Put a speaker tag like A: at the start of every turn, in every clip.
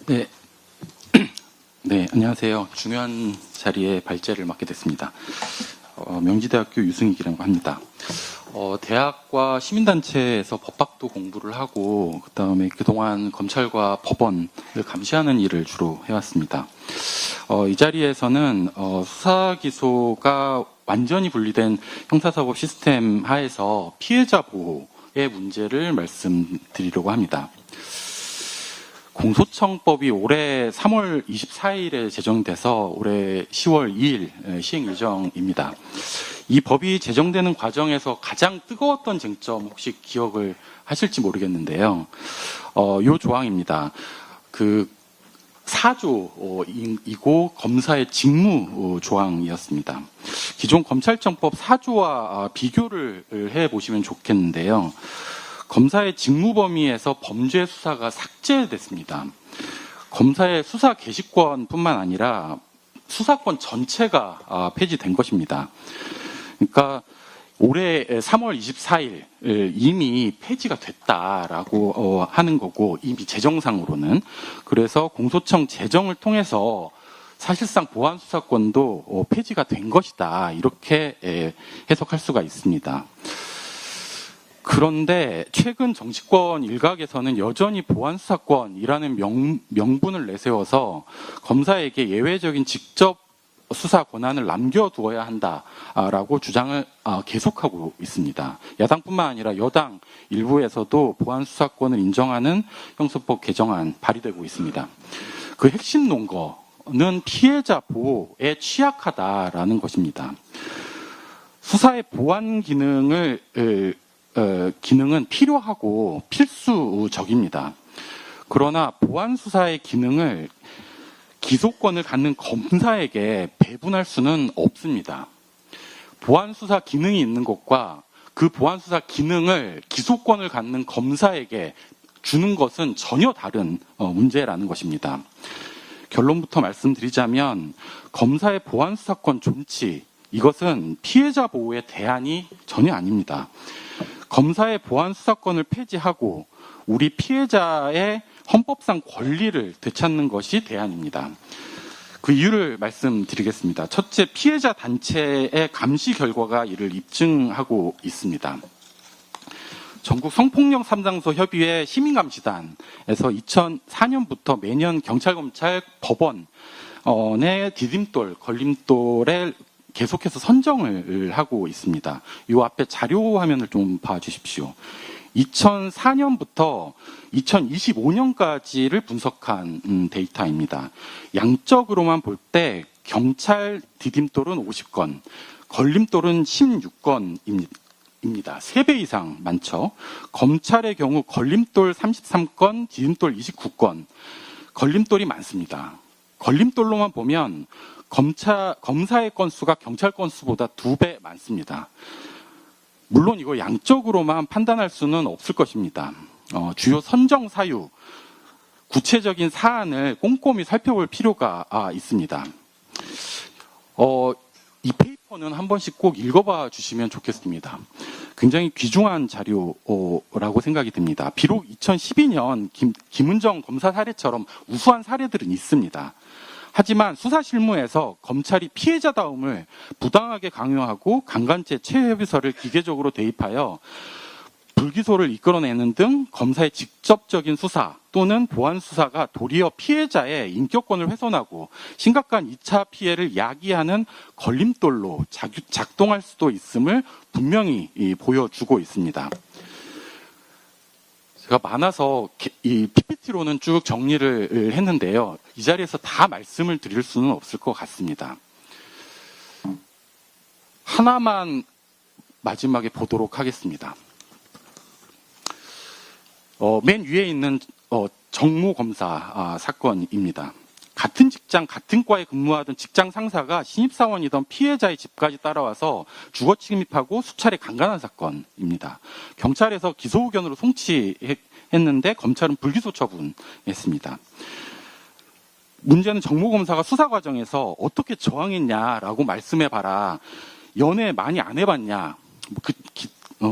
A: 네. 네, 안녕하세요. 중요한 자리에 발제를 맡게 됐습니다. 명지대학교 유승익이라고 합니다. 대학과 시민단체에서 법학도 공부를 하고 그다음에 그동안 검찰과 법원을 감시하는 일을 주로 해왔습니다. 이 자리에서는 수사 기소가 완전히 분리된 형사사법 시스템 하에서 피해자 보호의 문제를 말씀드리려고 합니다. 공소청법이 올해 3월 24일에 제정돼서 올해 10월 2일 시행 예정입니다. 이 법이 제정되는 과정에서 가장 뜨거웠던 쟁점 혹시 기억을 하실지 모르겠는데요. 요 조항입니다. 그 4조이고 검사의 직무 조항이었습니다. 기존 검찰청법 4조와 비교를 해보시면 좋겠는데요. 검사의 직무 범위에서 범죄 수사가 삭제됐습니다. 검사의 수사 개시권뿐만 아니라 수사권 전체가 폐지된 것입니다. 그러니까 올해 3월 24일 이미 폐지가 됐다라고 하는 거고, 이미 재정상으로는. 그래서 공소청 제정을 통해서 사실상 보안 수사권도 폐지가 된 것이다, 이렇게 해석할 수가 있습니다. 그런데 최근 정치권 일각에서는 여전히 보안수사권이라는 명분을 내세워서 검사에게 예외적인 직접 수사 권한을 남겨두어야 한다라고 주장을 계속하고 있습니다. 야당뿐만 아니라 여당 일부에서도 보안수사권을 인정하는 형사법 개정안 발의되고 있습니다. 그 핵심 논거는 피해자 보호에 취약하다라는 것입니다. 수사의 보안 기능은 필요하고 필수적입니다. 그러나 보안 수사의 기능을 기소권을 갖는 검사에게 배분할 수는 없습니다. 보안 수사 기능이 있는 것과 그 보안 수사 기능을 기소권을 갖는 검사에게 주는 것은 전혀 다른 문제라는 것입니다. 결론부터 말씀드리자면 검사의 보안 수사권 존치, 이것은 피해자 보호의 대안이 전혀 아닙니다. 검사의 보안 수사권을 폐지하고 우리 피해자의 헌법상 권리를 되찾는 것이 대안입니다. 그 이유를 말씀드리겠습니다. 첫째, 피해자 단체의 감시 결과가 이를 입증하고 있습니다. 전국 성폭력 상담소 협의회 시민감시단에서 2004년부터 매년 경찰, 검찰, 법원의 디딤돌, 걸림돌에 계속해서 선정을 하고 있습니다. 이 앞에 자료 화면을 좀 봐주십시오. 2004년부터 2025년까지를 분석한 데이터입니다. 양적으로만 볼 때 경찰 디딤돌은 50건, 걸림돌은 16건입니다. 3배 이상 많죠. 검찰의 경우 걸림돌 33건, 디딤돌 29건, 걸림돌이 많습니다. 걸림돌로만 보면 검사의 건수가 경찰 건수보다 2배 많습니다. 물론 이거 양적으로만 판단할 수는 없을 것입니다. 주요 선정 사유, 구체적인 사안을 꼼꼼히 살펴볼 필요가 있습니다. 이 페이퍼는 한 번씩 꼭 읽어봐 주시면 좋겠습니다. 굉장히 귀중한 자료라고 생각이 듭니다. 비록 2012년 김은정 검사 사례처럼 우수한 사례들은 있습니다. 하지만 수사 실무에서 검찰이 피해자다움을 부당하게 강요하고 강간죄 체협의서를 기계적으로 대입하여 불기소를 이끌어내는 등 검사의 직접적인 수사 또는 보안 수사가 도리어 피해자의 인격권을 훼손하고 심각한 2차 피해를 야기하는 걸림돌로 작동할 수도 있음을 분명히 보여주고 있습니다. 제가 많아서 이 PPT로는 쭉 정리를 했는데요. 이 자리에서 다 말씀을 드릴 수는 없을 것 같습니다. 하나만 마지막에 보도록 하겠습니다. 맨 위에 있는 정모검사 사건입니다. 같은 직장, 같은 과에 근무하던 직장 상사가 신입사원이던 피해자의 집까지 따라와서 주거 침입하고 수차례 강간한 사건입니다. 경찰에서 기소 의견으로 송치했는데 검찰은 불기소 처분했습니다. 문제는 정모검사가 수사 과정에서 어떻게 저항했냐라고 말씀해봐라. 연애 많이 안 해봤냐.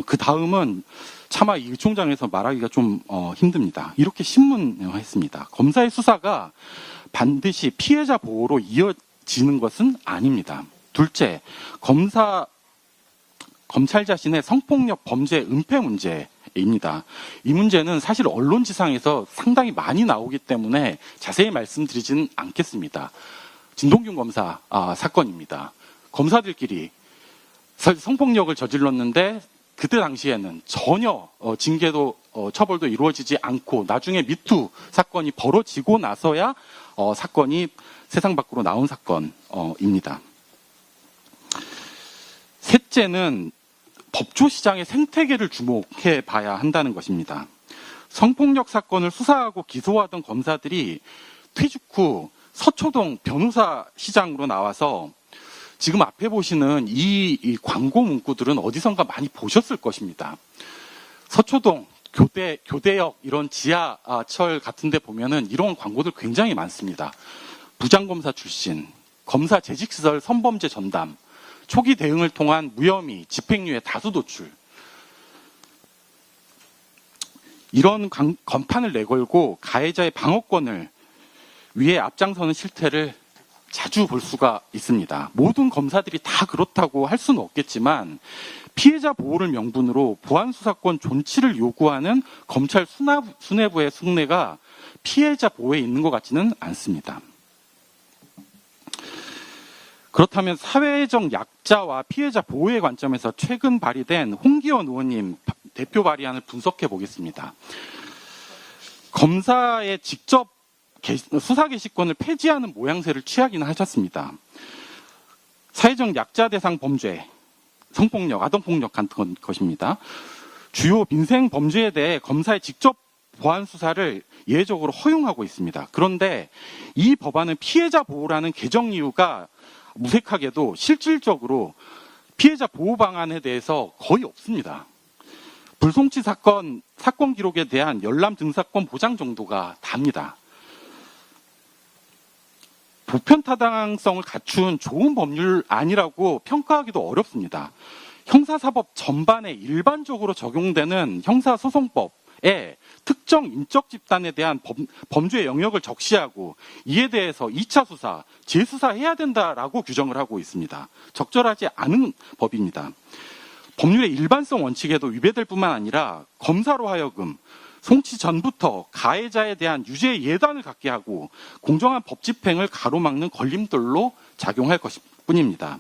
A: 그 다음은 차마 이 총장에서 말하기가 좀 힘듭니다. 이렇게 신문했습니다. 검사의 수사가 반드시 피해자 보호로 이어지는 것은 아닙니다. 둘째, 검찰 자신의 성폭력 범죄 은폐 문제입니다. 이 문제는 사실 언론지상에서 상당히 많이 나오기 때문에 자세히 말씀드리지는 않겠습니다. 진동균 검사 사건입니다. 검사들끼리 성폭력을 저질렀는데 그때 당시에는 전혀 징계도 처벌도 이루어지지 않고 나중에 미투 사건이 벌어지고 나서야 사건이 세상 밖으로 나온 사건입니다. 셋째는 법조 시장의 생태계를 주목해 봐야 한다는 것입니다. 성폭력 사건을 수사하고 기소하던 검사들이 퇴직 후 서초동 변호사 시장으로 나와서 지금 앞에 보시는 이 광고 문구들은 어디선가 많이 보셨을 것입니다. 서초동, 교대역 이런 지하철 같은 데 보면은 이런 광고들 굉장히 많습니다. 부장검사 출신, 검사 재직시설 성범죄 전담, 초기 대응을 통한 무혐의, 집행유예 다수 도출. 이런 건판을 내걸고 가해자의 방어권을 위해 앞장서는 실태를 자주 볼 수가 있습니다. 모든 검사들이 다 그렇다고 할 수는 없겠지만 피해자 보호를 명분으로 보안수사권 존치를 요구하는 검찰 수뇌부의 속내가 피해자 보호에 있는 것 같지는 않습니다. 그렇다면 사회적 약자와 피해자 보호의 관점에서 최근 발의된 홍기원 의원님 대표 발의안을 분석해 보겠습니다. 검사의 직접 수사 개시권을 폐지하는 모양새를 취하기는 하셨습니다. 사회적 약자 대상 범죄, 성폭력, 아동폭력 같은 것입니다. 주요 민생 범죄에 대해 검사의 직접 보안 수사를 예외적으로 허용하고 있습니다. 그런데 이 법안은 피해자 보호라는 개정 이유가 무색하게도 실질적으로 피해자 보호 방안에 대해서 거의 없습니다. 불송치 사건 기록에 대한 열람 등사권 보장 정도가 답니다. 보편타당성을 갖춘 좋은 법률안이라고 평가하기도 어렵습니다. 형사사법 전반에 일반적으로 적용되는 형사소송법에 특정 인적 집단에 대한 범죄 영역을 적시하고 이에 대해서 2차 수사, 재수사해야 된다라고 규정을 하고 있습니다. 적절하지 않은 법입니다. 법률의 일반성 원칙에도 위배될 뿐만 아니라 검사로 하여금 송치 전부터 가해자에 대한 유죄 예단을 갖게 하고 공정한 법 집행을 가로막는 걸림돌로 작용할 것뿐입니다.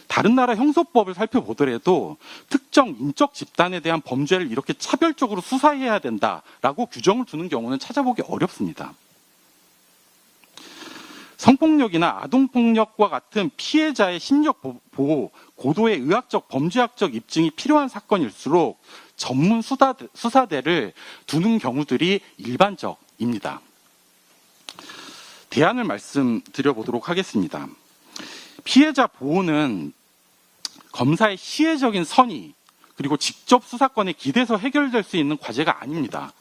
A: 다른 나라 형소법을 살펴보더라도 특정 인적 집단에 대한 범죄를 이렇게 차별적으로 수사해야 된다라고 규정을 두는 경우는 찾아보기 어렵습니다. 성폭력이나 아동폭력과 같은 피해자의 심력 보호, 고도의 의학적, 범죄학적 입증이 필요한 사건일수록 전문 수사대를 두는 경우들이 일반적입니다. 대안을 말씀드려보도록 하겠습니다. 피해자 보호는 검사의 시혜적인 선의 그리고 직접 수사권에 기대서 해결될 수 있는 과제가 아닙니다.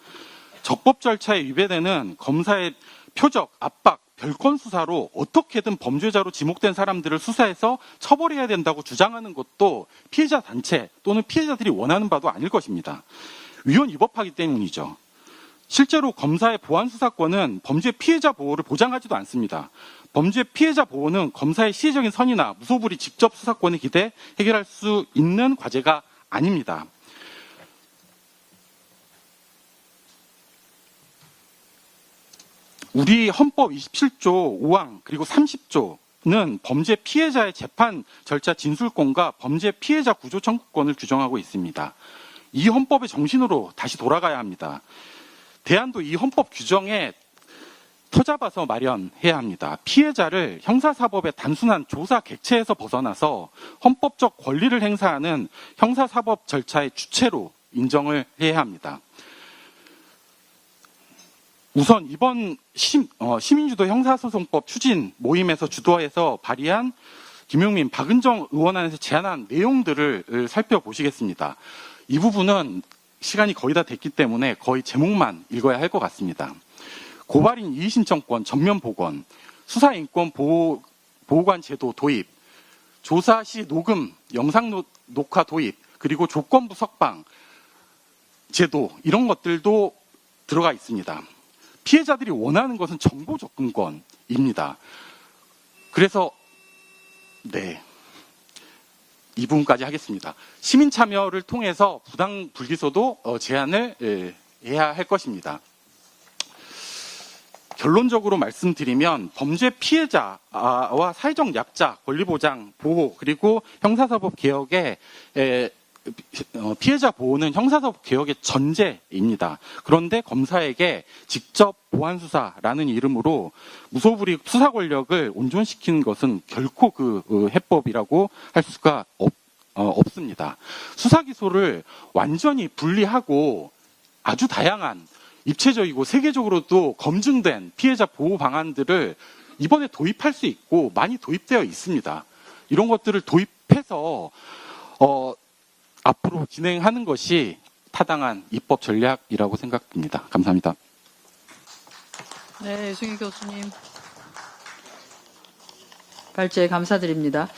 A: 적법 절차에 위배되는 검사의 표적, 압박, 별건 수사로 어떻게든 범죄자로 지목된 사람들을 수사해서 처벌해야 된다고 주장하는 것도 피해자 단체 또는 피해자들이 원하는 바도 아닐 것입니다. 위헌위법하기 때문이죠. 실제로 검사의 보안 수사권은 범죄 피해자 보호를 보장하지도 않습니다. 범죄 피해자 보호는 검사의 시혜적인 선의나 무소불위 직접 수사권에 기대 해결할 수 있는 과제가 아닙니다. 우리 헌법 27조 5항 그리고 30조는 범죄 피해자의 재판 절차 진술권과 범죄 피해자 구조 청구권을 규정하고 있습니다. 이 헌법의 정신으로 다시 돌아가야 합니다. 대안도 이 헌법 규정에 터잡아서 마련해야 합니다. 피해자를 형사사법의 단순한 조사 객체에서 벗어나서 헌법적 권리를 행사하는 형사사법 절차의 주체로 인정을 해야 합니다. 우선 이번 시민주도 형사소송법 추진 모임에서 주도해서 발의한 김용민, 박은정 의원안에서 제안한 내용들을 살펴보시겠습니다. 이 부분은 시간이 거의 다 됐기 때문에 거의 제목만 읽어야 할 것 같습니다. 고발인 이의신청권 전면 복원, 수사인권 보호관 제도 도입, 조사 시 녹음, 영상 녹화 도입, 그리고 조건부 석방, 제도 이런 것들도 들어가 있습니다. 피해자들이 원하는 것은 정보 접근권입니다. 그래서 이 부분까지 하겠습니다. 시민 참여를 통해서 부당 불기소도 제한을 해야 할 것입니다. 결론적으로 말씀드리면 범죄 피해자와 사회적 약자, 권리보장, 보호 그리고 형사사법 개혁의 피해자 보호는 형사사법 개혁의 전제입니다. 그런데 검사에게 직접 보안수사라는 이름으로 무소불위 수사 권력을 온전시키는 것은 결코 그 해법이라고 할 수가 없습니다. 수사 기소를 완전히 분리하고 아주 다양한 입체적이고 세계적으로도 검증된 피해자 보호 방안들을 이번에 도입할 수 있고 많이 도입되어 있습니다. 이런 것들을 도입해서 앞으로 진행하는 것이 타당한 입법 전략이라고 생각됩니다. 감사합니다.
B: 네, 유승희 교수님 발제 감사드립니다.